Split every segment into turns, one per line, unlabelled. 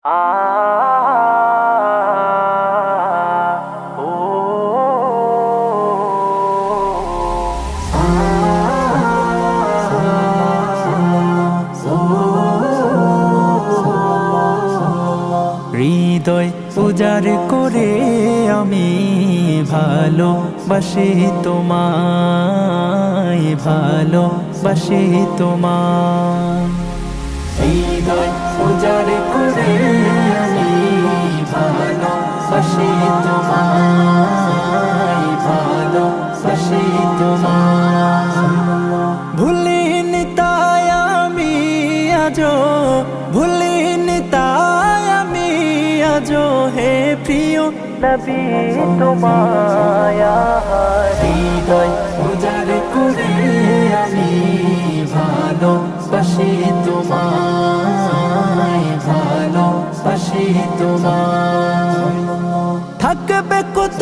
আ ও হৃদয় উজাড় করে আমি ভালোবাসি তোমায়, ভালোবাসি তোমায়। হৃদয় উজাড় করে আমি ভালোবাসি তোমায়, ভালোবাসি তোমায়। ভুলিনি তাই আমি আজো, ভুলিনি তাই আমি আজো হে প্রিয় নবী তোমায়। হৃদয় উজাড় করে আমি ভালোবাসি তোমায়, ভালোবাসি তোমায়। থাকবে কত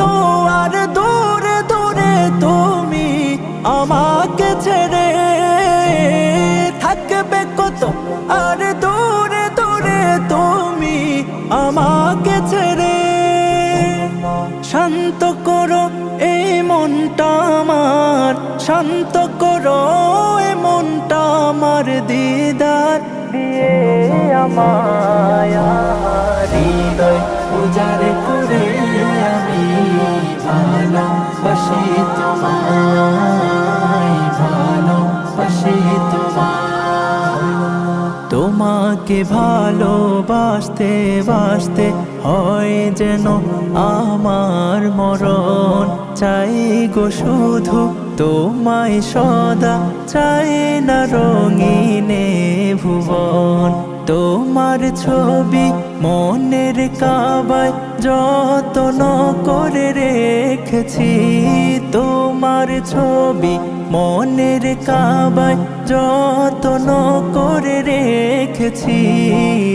আর দূরে দূরে তুমি আমাকে ছেড়ে, থাকবে কত আর দূরে দূরে তুমি আমাকে ছেড়ে। শান্ত করো এই মনটা আমার, শান্ত করো এই মনটা আমার, দিদার দিয়ে আমায়। হৃদয় উজাড় করে আমি ভালোবাসি তোমায়, ভালোবাসি তোমায়। তোমাকে ভালোবাসতে বাসতে হয় যেন আমার মরণ, চাই গো শুধু তোমায় সদা, চাই না রঙিনে ভুবন। তোমার ছবি মনের কাবায় যত্ন করে রেখেছি, তোমার ছবি মনের কাবায় যত্ন করে রেখেছি।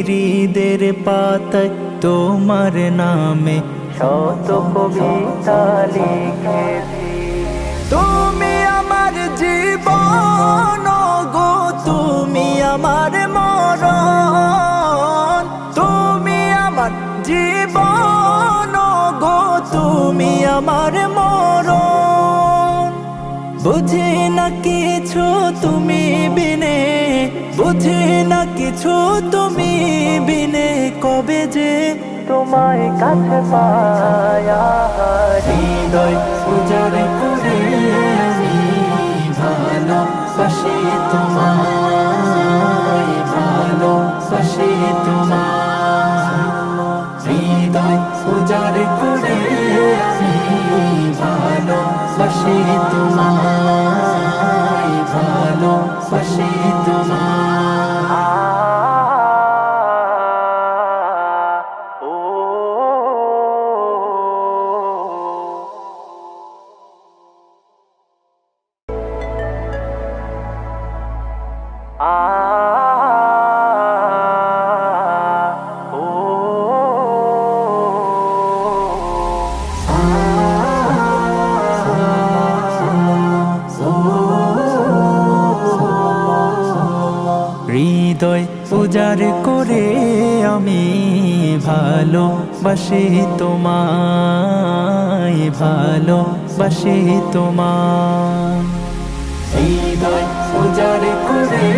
হৃদের পাতায় তোমার নামে শত কবিতা লিখেছি। তুমি আমার জীবন গো, তুমি আমার মরণ, তুমি আমার জীবন গো, তুমি আমার মরণ। বুঝি না কিছু তুমি বিনে, বুঝি না কিছু তুমি বিনে, কবে যে তোমায় কাছে পায়া। হৃদয় উজাড় করে আমি ভালোবাসি তোমায়, ভালোবাসি তোমায়। হৃদয় উজাড় করে আমি ভালোবাসি তোমায়, ভালোবাসি তোমায়। হৃদয় উজাড় করে আমি ভালোবাসি তোমায়, ভালোবাসি তোমায়। হৃদয় উজাড় করে